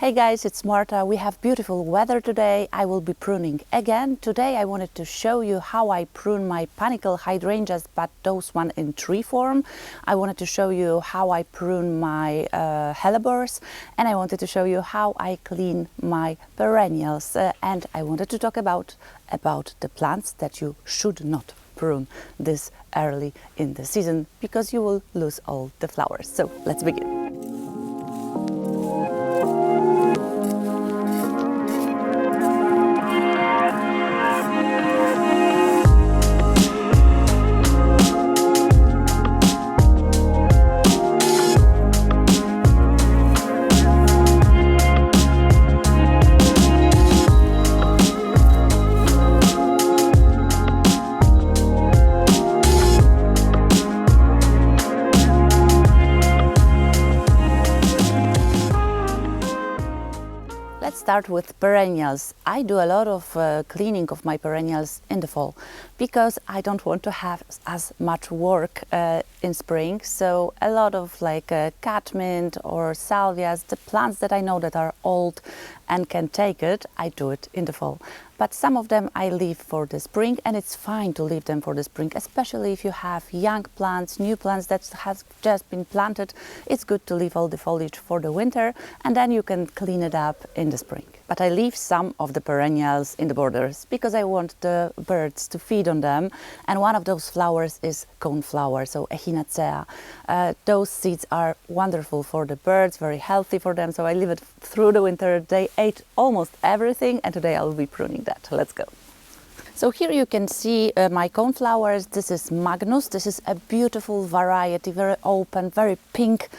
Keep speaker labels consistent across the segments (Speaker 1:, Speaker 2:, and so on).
Speaker 1: Hey guys, it's Marta. We have beautiful weather today. I will be pruning again. Today I wanted to show you how I prune my panicle hydrangeas, but those one in tree form. I wanted to show you how I prune my hellebores, and I wanted to show you how I clean my perennials. And I wanted to talk about the plants that you should not prune this early in the season because you will lose all the flowers. So let's begin. Let's start with perennials. I do a lot of cleaning of my perennials in the fall because I don't want to have as much work in spring. So a lot of catmint or salvias, the plants that I know that are old and can take it, I do it in the fall. But some of them I leave for the spring, and it's fine to leave them for the spring, especially if you have young plants, new plants that have just been planted. It's good to leave all the foliage for the winter, and then you can clean it up in the spring. But I leave some of the perennials in the borders because I want the birds to feed on them. And one of those flowers is coneflower, so echinacea. Those seeds are wonderful for the birds, very healthy for them. So I leave it through the winter. They ate almost everything, and today I will be pruning that. Let's go. So here you can see my coneflowers. This is Magnus. This is a beautiful variety, very open, very pink.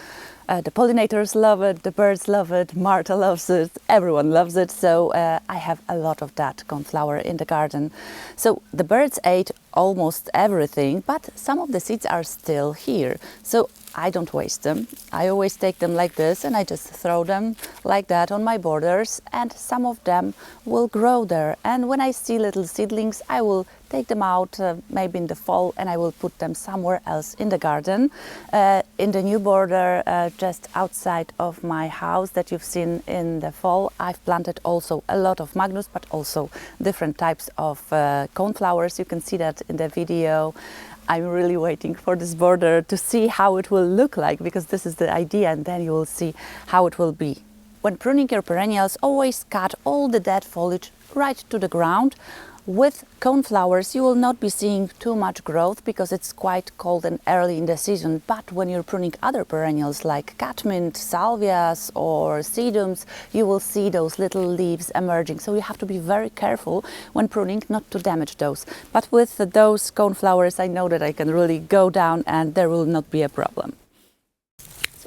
Speaker 1: The pollinators love it, the birds love it, Marta loves it, everyone loves it. So I have a lot of that coneflower in the garden. So the birds ate almost everything, but some of the seeds are still here. So I don't waste them. I always take them like this and I just throw them like that on my borders, and some of them will grow there. And when I see little seedlings, I will take them out maybe in the fall, and I will put them somewhere else in the garden. In the new border just outside of my house that you've seen in the fall, I've planted also a lot of Magnus, but also different types of coneflowers. You can see that in the video. I'm really waiting for this border to see how it will look like, because this is the idea, and then you will see how it will be. When pruning your perennials, always cut all the dead foliage right to the ground. With coneflowers, you will not be seeing too much growth because it's quite cold and early in the season. But when you're pruning other perennials like catmint, salvias or sedums, you will see those little leaves emerging. So you have to be very careful when pruning not to damage those. But with those coneflowers, I know that I can really go down and there will not be a problem.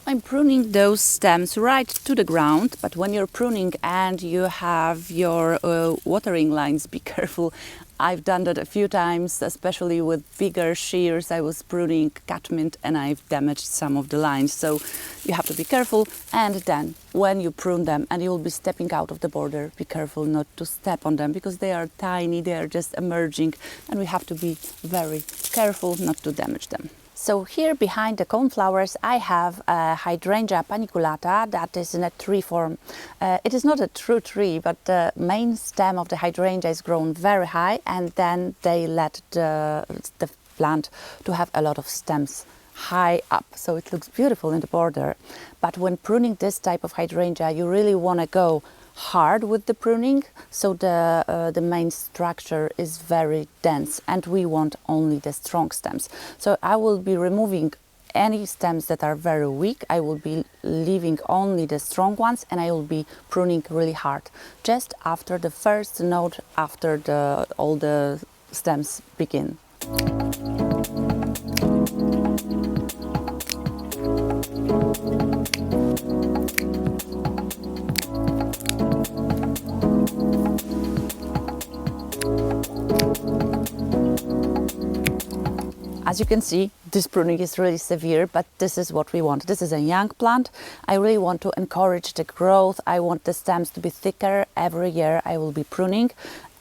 Speaker 1: I'm pruning those stems right to the ground, but when you're pruning and you have your watering lines, be careful. I've done that a few times, especially with bigger shears. I was pruning catmint and I've damaged some of the lines. So you have to be careful, and then when you prune them and you will be stepping out of the border, be careful not to step on them because they are tiny, they are just emerging, and we have to be very careful not to damage them. So here behind the coneflowers I have a hydrangea paniculata that is in a tree form. It is not a true tree, but the main stem of the hydrangea is grown very high, and then they let the plant to have a lot of stems high up, so it looks beautiful in the border. But when pruning this type of hydrangea, you really want to go hard with the pruning, so the main structure is very dense, and we want only the strong stems. So I will be removing any stems that are very weak. I will be leaving only the strong ones, and I will be pruning really hard just after the first node, after all the stems begin. As you can see, this pruning is really severe, but this is what we want. This is a young plant. I really want to encourage the growth. I want the stems to be thicker. Every year I will be pruning,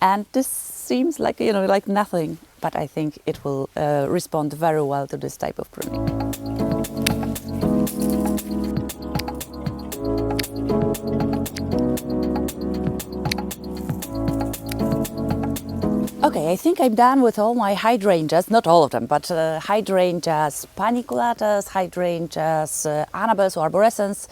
Speaker 1: and this seems like, like nothing, but I think it will respond very well to this type of pruning. Okay, I think I'm done with all my hydrangeas, not all of them, but hydrangeas, paniculatas, hydrangeas, annabelles or arborescens.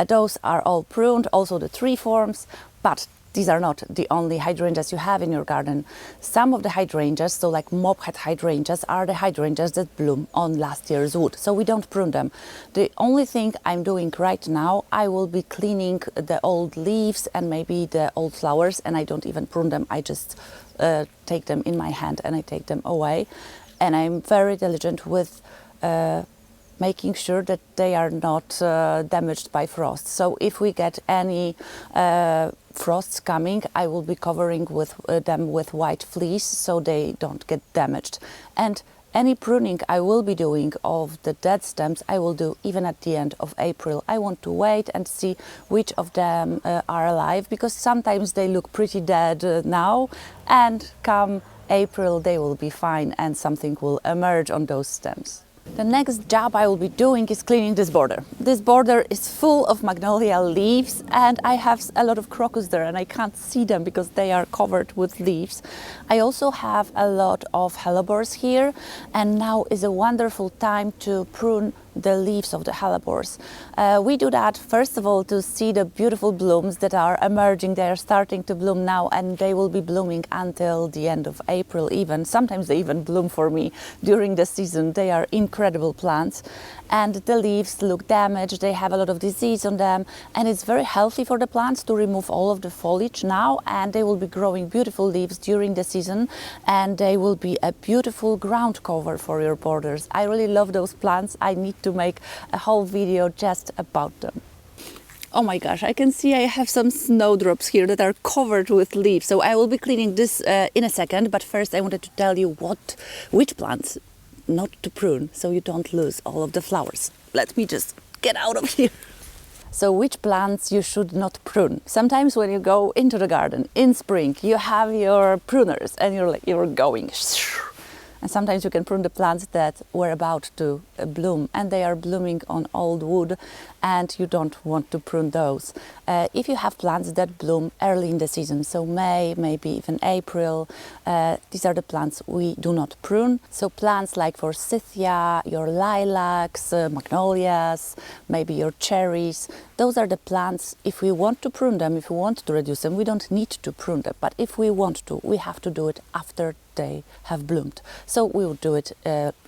Speaker 1: Those are all pruned, also the tree forms, but these are not the only hydrangeas you have in your garden. Some of the hydrangeas, so like mophead hydrangeas, are the hydrangeas that bloom on last year's wood, so we don't prune them. The only thing I'm doing right now, I will be cleaning the old leaves and maybe the old flowers, and I don't even prune them, I just take them in my hand and I take them away. And I'm very diligent with making sure that they are not damaged by frost. So if we get any frosts coming, I will be covering them with white fleece so they don't get damaged. And any pruning I will be doing of the dead stems, I will do even at the end of April. I want to wait and see which of them are alive, because sometimes they look pretty dead now, and come April they will be fine and something will emerge on those stems. The next job I will be doing is cleaning this border. This border is full of magnolia leaves, and I have a lot of crocus there and I can't see them because they are covered with leaves. I also have a lot of hellebores here, and now is a wonderful time to prune the leaves of the hellebores. We do that first of all to see the beautiful blooms that are emerging. They are starting to bloom now and they will be blooming until the end of April even. Sometimes they even bloom for me during the season. They are incredible plants, and the leaves look damaged, they have a lot of disease on them, and it's very healthy for the plants to remove all of the foliage now, and they will be growing beautiful leaves during the season, and they will be a beautiful ground cover for your borders. I really love those plants. I need to make a whole video just about them. Oh my gosh, I can see I have some snowdrops here that are covered with leaves. So I will be cleaning this in a second, but first I wanted to tell you which plants not to prune so you don't lose all of the flowers. Let me just get out of here. So which plants you should not prune? Sometimes when you go into the garden in spring, you have your pruners and you're going. And sometimes you can prune the plants that were about to bloom and they are blooming on old wood, and you don't want to prune those. If you have plants that bloom early in the season, so May, maybe even April, these are the plants we do not prune. So plants like forsythia, your lilacs, magnolias, maybe your cherries, those are the plants, if we want to prune them, if we want to reduce them, we don't need to prune them. But if we want to, we have to do it after they have bloomed. So we will do it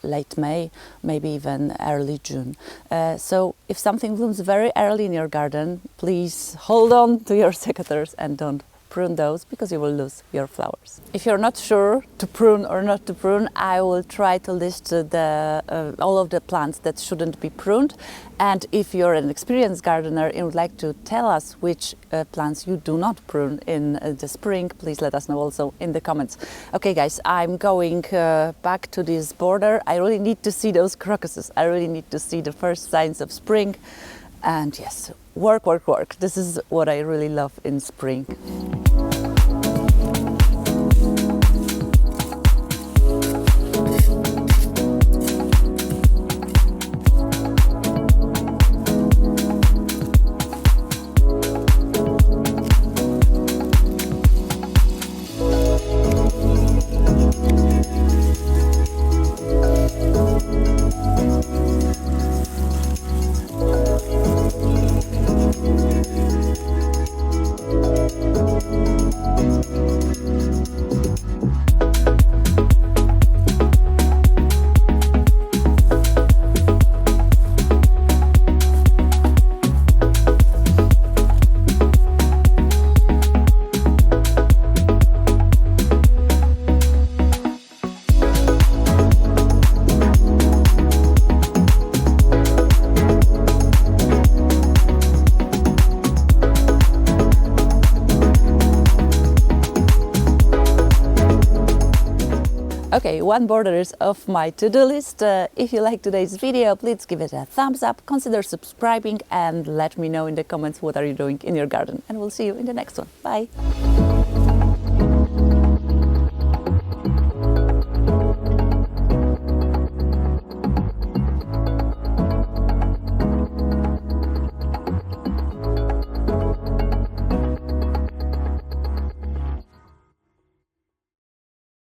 Speaker 1: late May, maybe even early June. So if something blooms very early in your garden, please hold on to your secateurs and don't prune those, because you will lose your flowers. If you're not sure to prune or not to prune, I will try to list all of the plants that shouldn't be pruned. And if you're an experienced gardener and would like to tell us which plants you do not prune in the spring, please let us know also in the comments. Okay guys, I'm going back to this border. I really need to see those crocuses. I really need to see the first signs of spring. And yes, work, work, work. This is what I really love in spring. Okay, one border is off my to-do list. If you like today's video, please give it a thumbs up, consider subscribing, and let me know in the comments what are you doing in your garden. And we'll see you in the next one. Bye!